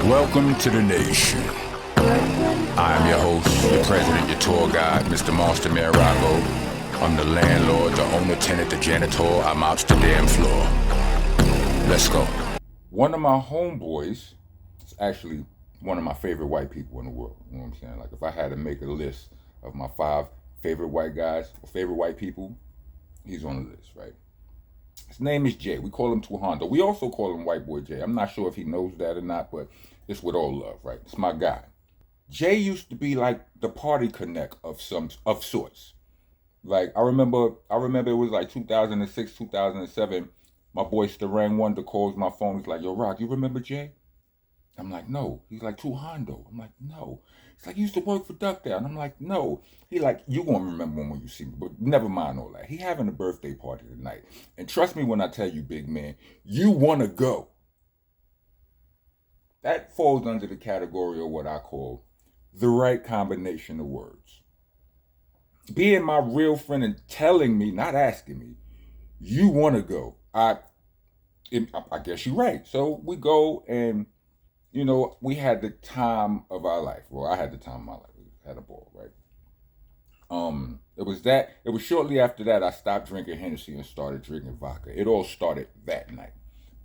Welcome to the nation. I'm your host, your president, your tour guide, Mr. Monster Mirago. I'm the landlord, the owner, tenant, the janitor. I'm out the damn floor. Let's go. One of my homeboys is actually one of my favorite white people in the world. You know what I'm saying? Like, if I had to make a list of my 5 favorite white guys or favorite white people, he's on the list, right? His name is Jay. We call him Hondo. We also call him White Boy Jay. I'm not sure if he knows that or not, but it's with all love, right? It's my guy. Jay used to be like the party connect of sorts. Like, I remember it was like 2006, 2007. My boy Starang Wonder calls my phone. He's like, "Yo, Rock, you remember Jay?" I'm like, "No." He's like, "Hondo." I'm like, "No." He's like, "You used to work for Duck Down." I'm like, "No." He like, "You gonna remember when you see me," but never mind all that. He having a birthday party tonight. And trust me when I tell you, big man, you wanna go. That falls under the category of what I call the right combination of words. Being my real friend and telling me, not asking me, you wanna go. I guess you're right. So we go and, you know, we had the time of our life. Well, I had the time of my life. We had a ball, right? It was shortly after that I stopped drinking Hennessy and started drinking vodka. It all started that night.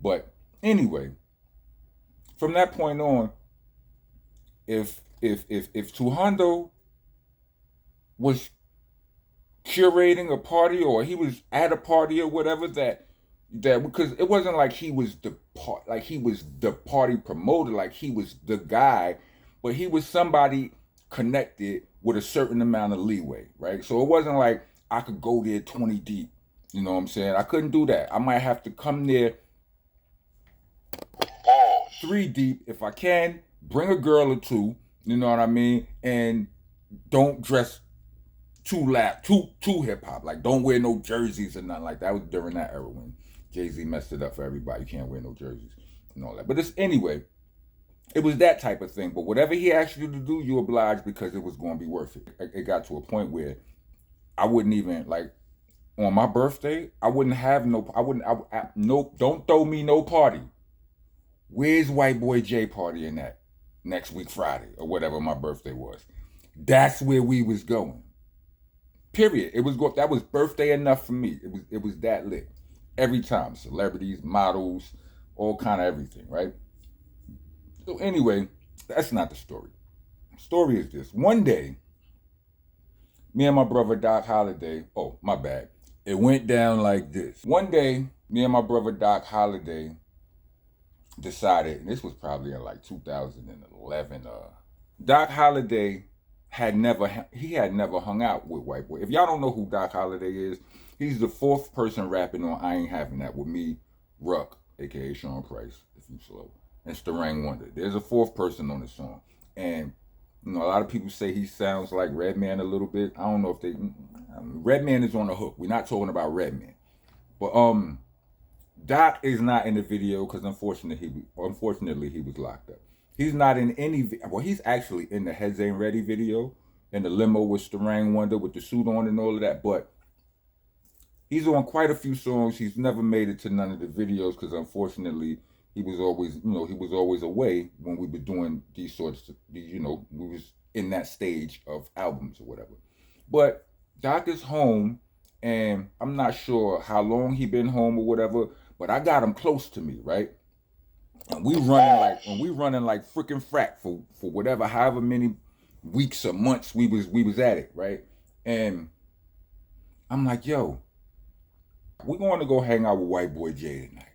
But anyway, from that point on, if Hondo was curating a party or he was at a party or whatever, that because it wasn't like he was the party promoter, like he was the guy, but he was somebody connected with a certain amount of leeway, right? So it wasn't like I could go there 20 deep, you know what I'm saying? I couldn't do that. I might have to come there 3 deep if I can, bring a girl or 2, you know what I mean? And don't dress too hip hop. Like, don't wear no jerseys or nothing like that. That was during that era when Jay-Z messed it up for everybody. You can't wear no jerseys and all that. But anyway, it was that type of thing. But whatever he asked you to do, you obliged because it was going to be worth it. It got to a point where I wouldn't even, like, on my birthday, don't throw me no party. Where's White Boy Jay party in that next week Friday or whatever my birthday was? That's where we was going. Period. That was birthday enough for me. It was that lit. Every time. Celebrities, models, all kind of everything, right? So anyway, that's not the story. The story is this. One day, me and my brother Doc Holliday, oh, my bad. It went down like this. One day, me and my brother Doc Holliday decided, and this was probably in like 2011, Doc Holliday had never hung out with White Boy. If y'all don't know who Doc Holliday is, he's the 4th person rapping on I Ain't Having That with me, Ruck, aka Sean Price, if you slow, and Starang Wonder. There's a 4th person on the song. And, you know, a lot of people say he sounds like Redman a little bit. I don't know if Redman is on the hook. We're not talking about Redman. But Doc is not in the video because unfortunately he was locked up. He's not in any, well, he's actually in the Heads Ain't Ready video, in the limo with Starang Wonder with the suit on and all of that, but he's on quite a few songs. He's never made it to none of the videos because unfortunately he was always away when we were doing these sorts of, you know, we was in that stage of albums or whatever. But Doc is home, and I'm not sure how long he been home or whatever, but I got him close to me, right? And we running like freaking frack for whatever, however many weeks or months we was at it, right? And I'm like, yo, we're going to go hang out with White Boy Jay tonight.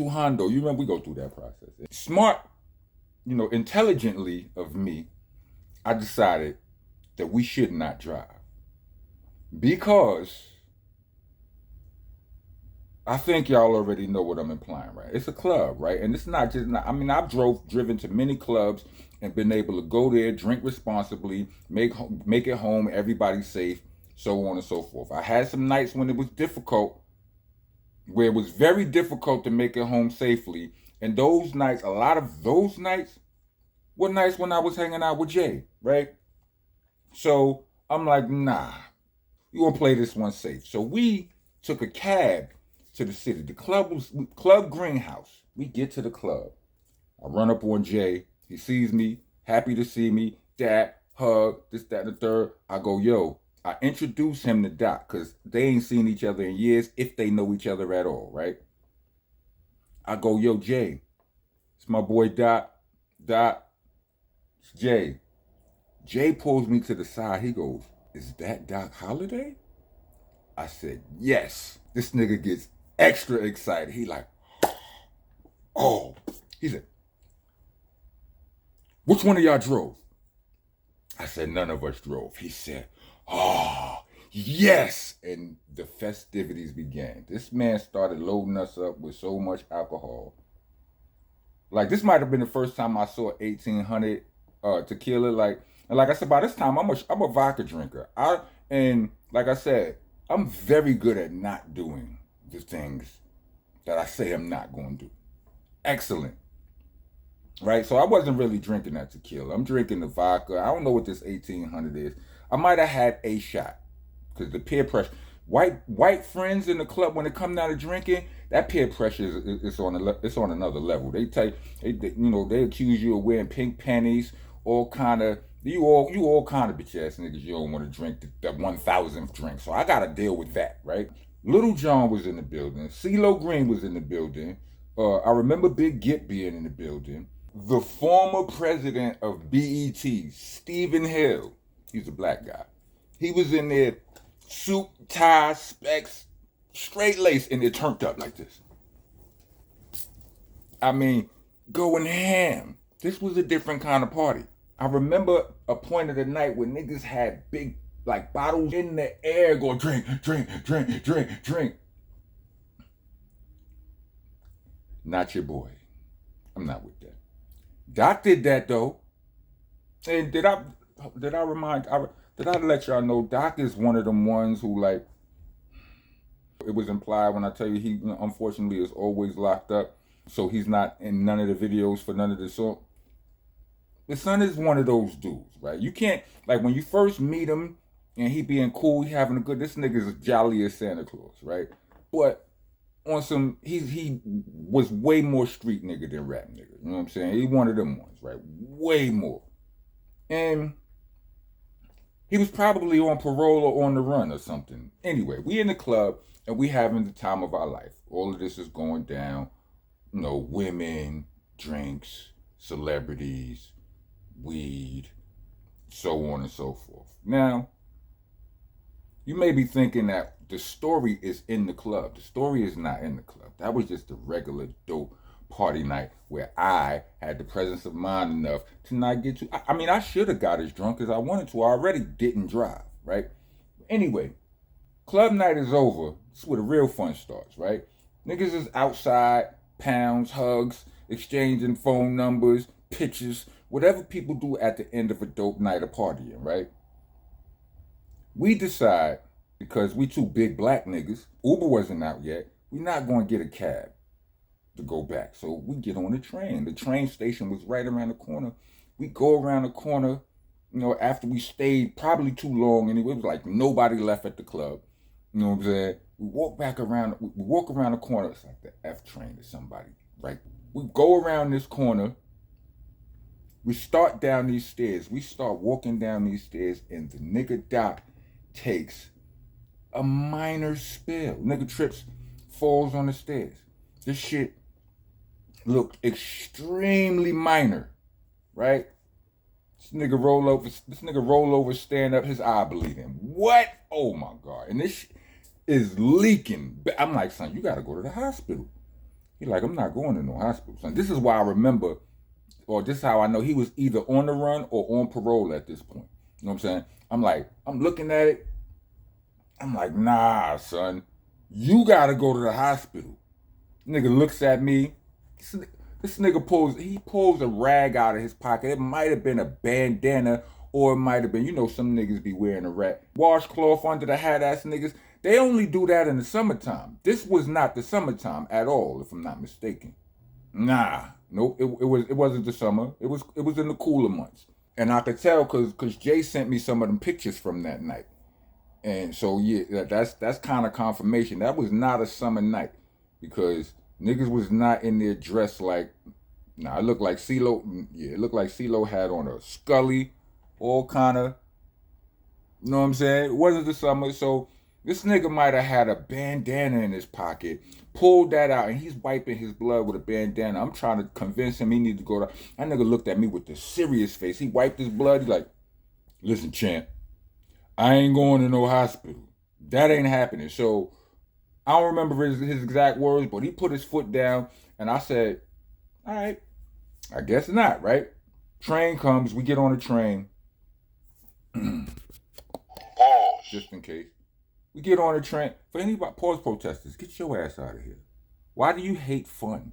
Hondo, you remember we go through that process. Smart, you know, intelligently of me, I decided that we should not drive. Because I think y'all already know what I'm implying, right? It's a club, right? And it's not just, I mean, I've driven to many clubs and been able to go there, drink responsibly, make it home, everybody's safe, so on and so forth. I had some nights when it was difficult, where it was very difficult to make it home safely. And those nights, a lot of those nights were nights when I was hanging out with Jay, right? So I'm like, nah, you gonna play this one safe. So we took a cab to the city. The club was Club Greenhouse. We get to the club. I run up on Jay. He sees me, happy to see me, dad, hug, this, that, and the third. I go, yo, I introduce him to Doc because they ain't seen each other in years, if they know each other at all, right? I go, yo, Jay, it's my boy Doc. Doc, it's Jay. Jay pulls me to the side. He goes, is that Doc Holliday? I said, yes. This nigga gets extra excited. He like, oh. He said, which one of y'all drove? I said, none of us drove. He said, oh, yes. And the festivities began. This man started loading us up with so much alcohol. Like, this might have been the first time I saw 1800 tequila. Like, and like I said, by this time, I'm a vodka drinker. And like I said, I'm very good at not doing the things that I say I'm not going to do. Excellent. Right? So I wasn't really drinking that tequila. I'm drinking the vodka. I don't know what this 1800 is. I might have had a shot because the peer pressure. White friends in the club, when it come down to drinking, that peer pressure is on another level. They they accuse you of wearing pink panties, all kind of you all kind of bitch ass niggas. You don't want to drink the 1000th drink, so I gotta deal with that, right? Little John was in the building. CeeLo Green was in the building. I remember Big GIPP being in the building. The former president of BET, Stephen Hill, he's a black guy. He was in there, suit, tie, specs, straight lace, and it turned up like this. I mean, going ham. This was a different kind of party. I remember a point of the night when niggas had big, like, bottles in the air going, drink, drink, drink, drink, drink. Not your boy. I'm not with that. Doc did that though. And did I let y'all know Doc is one of them ones who, like, it was implied when I tell you he unfortunately is always locked up, so he's not in none of the videos for none of the song. The son is one of those dudes, right? You can't, like, when you first meet him and he being cool, he having a good, this nigga's as jolly as Santa Claus, right? But on some, he was way more street nigga than rap nigga. You know what I'm saying? He one of them ones, right? Way more. And he was probably on parole or on the run or something. Anyway, we in the club and we having the time of our life. All of this is going down. You know, women, drinks, celebrities, weed, so on and so forth. Now, you may be thinking that the story is in the club. The story is not in the club. That was just a regular dope party night where I had the presence of mind enough to not get too. I mean, I should have got as drunk as I wanted to. I already didn't drive, right? Anyway, club night is over. This is where the real fun starts, right? Niggas is outside, pounds, hugs, exchanging phone numbers, pictures, whatever people do at the end of a dope night of partying, right? We decide, because we two big black niggas, Uber wasn't out yet, we're not going to get a cab to go back. So we get on the train. The train station was right around the corner. We go around the corner, you know, after we stayed probably too long, and it was like nobody left at the club. You know what I'm saying? We walk around the corner. It's like the F train or somebody, right? We go around this corner. We start down these stairs. We start walking down these stairs, and the nigga Doc takes a minor spill. Nigga trips, falls on the stairs. This shit looked extremely minor, right? This nigga roll over, stand up, his eye bleeding. What? Oh my God. And this is leaking. I'm like, son, you gotta go to the hospital. He like, I'm not going to no hospital, son. This is why I remember, or this is how I know he was either on the run or on parole at this point. You know what I'm saying? I'm like, I'm looking at it. I'm like, nah, son, you gotta go to the hospital. Nigga looks at me. This nigga pulls a rag out of his pocket. It might have been a bandana, or it might have been, you know, some niggas be wearing a washcloth under the hat ass niggas. They only do that in the summertime. This was not the summertime at all, if I'm not mistaken. Nah, nope, it wasn't the summer. It was in the cooler months. And I could tell because Jay sent me some of them pictures from that night. And so yeah, that's kind of confirmation. That was not a summer night, because niggas was not in there dressed like Nah, it looked like CeELO. Yeah, it looked like CeELO had on a Scully, all kind of. You know what I'm saying? It wasn't the summer, so this nigga might have had a bandana in his pocket, pulled that out, and he's wiping his blood with a bandana. I'm trying to convince him he needs to go to. That nigga looked at me with the serious face. He wiped his blood. He's like, "Listen, champ, I ain't going to no hospital. That ain't happening." So I don't remember his exact words, but he put his foot down, and I said, "All right, I guess not." Right? Train comes. We get on the train. Just in case. We get on the train. For anybody, pause protesters, get your ass out of here. Why do you hate fun?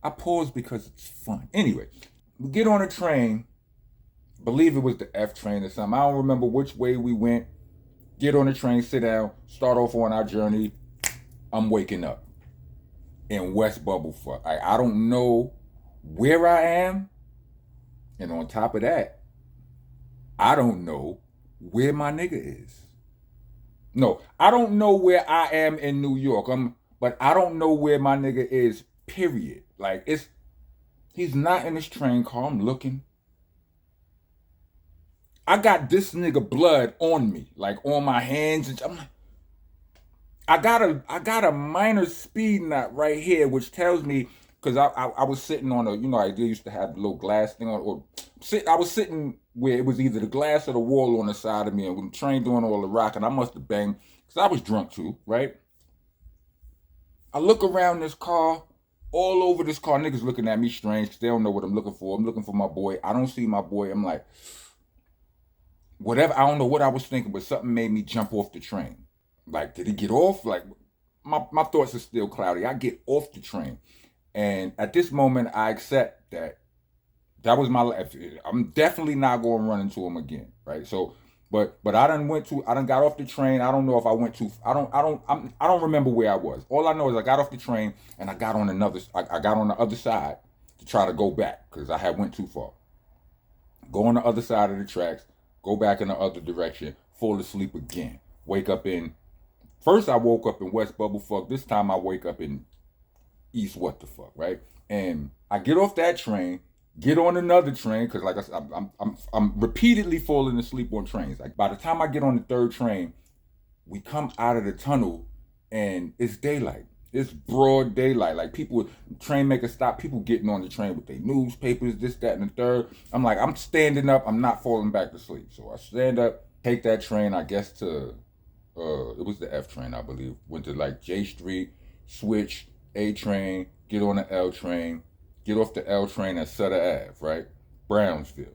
I pause because it's fun. Anyway, we get on a train. Believe it was the F train or something. I don't remember which way we went. Get on the train, sit down, start off on our journey. I'm waking up in West Bubblefuck. I don't know where I am. And on top of that, I don't know where my nigga is. No, I don't know where I am in New York. But I don't know where my nigga is, period. Like, he's not in his train car. I'm looking. I got this nigga blood on me, like on my hands. And I got a minor speed knot right here, which tells me, because I was sitting on I used to have a little glass thing on, I was sitting where it was either the glass or the wall on the side of me, and when the train doing all the rocking, I must have banged, because I was drunk too, right? I look around this car, all over this car, niggas looking at me strange, because they don't know what I'm looking for. I'm looking for my boy. I don't see my boy. I'm like, whatever, I don't know what I was thinking, but something made me jump off the train. Like, did he get off? Like, my thoughts are still cloudy. I get off the train. And at this moment, I accept that was my life. I'm definitely not going to run into him again, right? So, but I done got off the train. I don't know if I went to, I don't remember where I was. All I know is I got off the train and I got on I got on the other side to try to go back because I had went too far. Go on the other side of the tracks, go back in the other direction, fall asleep again. First I woke up in West Bubblefuck. This time I wake up in East what the fuck, right? And I get off that train, get on another train, because like I said, I'm repeatedly falling asleep on trains. Like by the time I get on the third train, we come out of the tunnel and it's daylight. It's broad daylight. Like people, train make a stop, people getting on the train with their newspapers, this, that, and the third. I'm like, I'm standing up, I'm not falling back to sleep. So I stand up, take that train, I guess to it was the F train, I believe. Went to like J Street, switch, A train, get on the L train, get off the L train at Sutter Ave, right? Brownsville.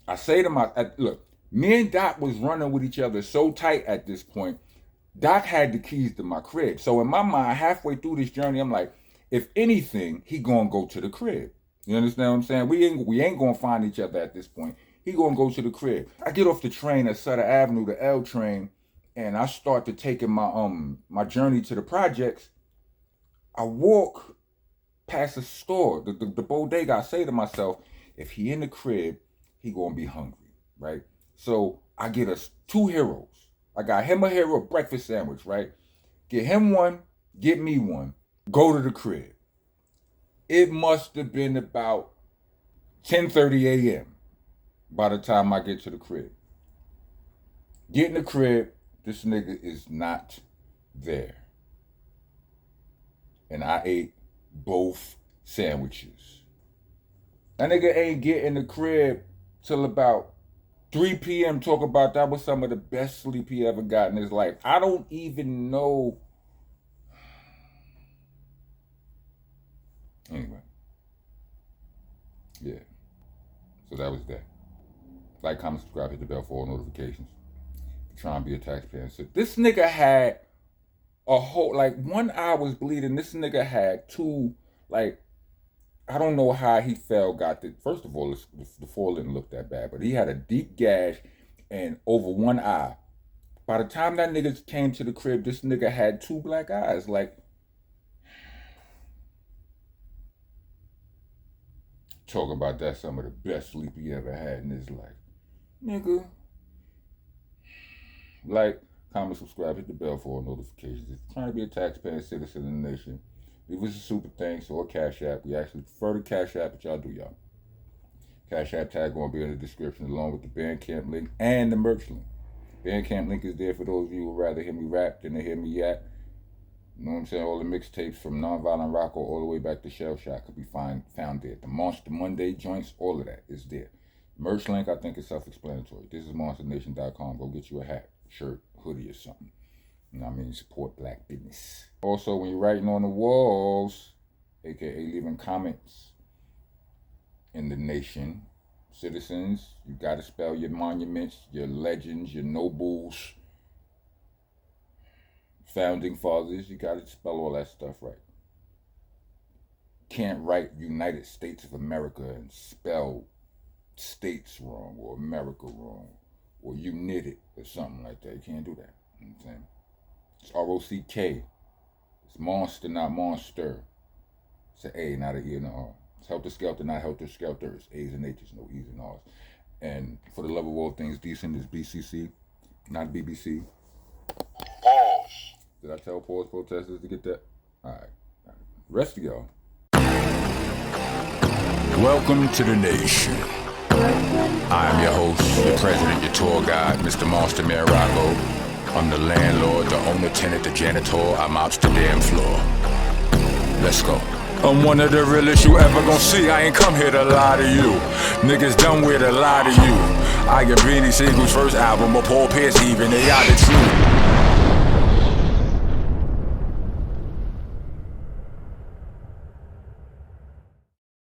I say to look, me and Doc was running with each other so tight at this point. Doc had the keys to my crib. So in my mind, halfway through this journey, I'm like, if anything, he gonna go to the crib. You understand what I'm saying? We ain't gonna find each other at this point. He gonna go to the crib. I get off the train at Sutter Avenue, the L train, and I start to taking my journey to the projects. I walk past the store, the bodega. I say to myself, if he in the crib, he gonna be hungry, right? So I get us 2 heroes. I got him a hero breakfast sandwich, right? Get him one, get me one. Go to the crib. It must have been about 10:30 a.m. by the time I get to the crib. Get in the crib, this nigga is not there. And I ate both sandwiches. That nigga ain't get in the crib till about 3 p.m. Talk about that was some of the best sleep he ever got in his life. I don't even know. Anyway. Yeah. So that was that. Like, comment, subscribe, hit the bell for all notifications. Trying to be a taxpayer. So this nigga had a whole, like, one eye was bleeding. This nigga had 2, like, I don't know how he fell, first of all, the fall didn't look that bad, but he had a deep gash and over one eye. By the time that nigga came to the crib, this nigga had 2 black eyes. Like, talk about that, some of the best sleep he ever had in his life. Nigga. Like, comment, subscribe, hit the bell for all notifications. If you're trying to be a taxpaying citizen in the nation, Leave us a super thanks or a Cash App. We actually prefer the Cash App, but y'all do y'all. Cash App tag gonna be in the description along with the Bandcamp link and the merch link. Bandcamp link is there for those of you who would rather hear me rap than to hear me yap. You know what I'm saying? All the mixtapes from Nonviolent Rock all the way back to Shell Shock could be found there. The Monster Monday joints, all of that is there. Merch link, I think, is self-explanatory. This is monstanation.com. Go get you a hat, shirt, hoodie, or something. You know what I mean? Support black business. Also, when you're writing on the walls, aka leaving comments in the nation, citizens, you got to spell your monuments, your legends, your nobles, founding fathers. You got to spell all that stuff right. Can't write United States of America and spell states wrong or America wrong or you knit it or something like that. You can't do that. You know what I'm saying? It's R-O-C-K. It's monster, not monster. It's an A, not an E and an R. It's helter-skelter, not helter-skelter. It's A's and H's, no E's and R's. And for the love of all things decent, is BCC, not BBC. Pause. Did I tell pause protesters to get that? All right. Rest of y'all. Welcome to the nation. I am your host, your president, your tour guide, Mr. Monster Rocco. I'm the landlord, the owner, tenant, the janitor. I'm ops the damn floor. Let's go. I'm one of the realest you ever gonna see. I ain't come here to lie to you. Niggas done with a lie to you. I get Beanie Siegel's first album, or Paul Pierce even, they got the truth.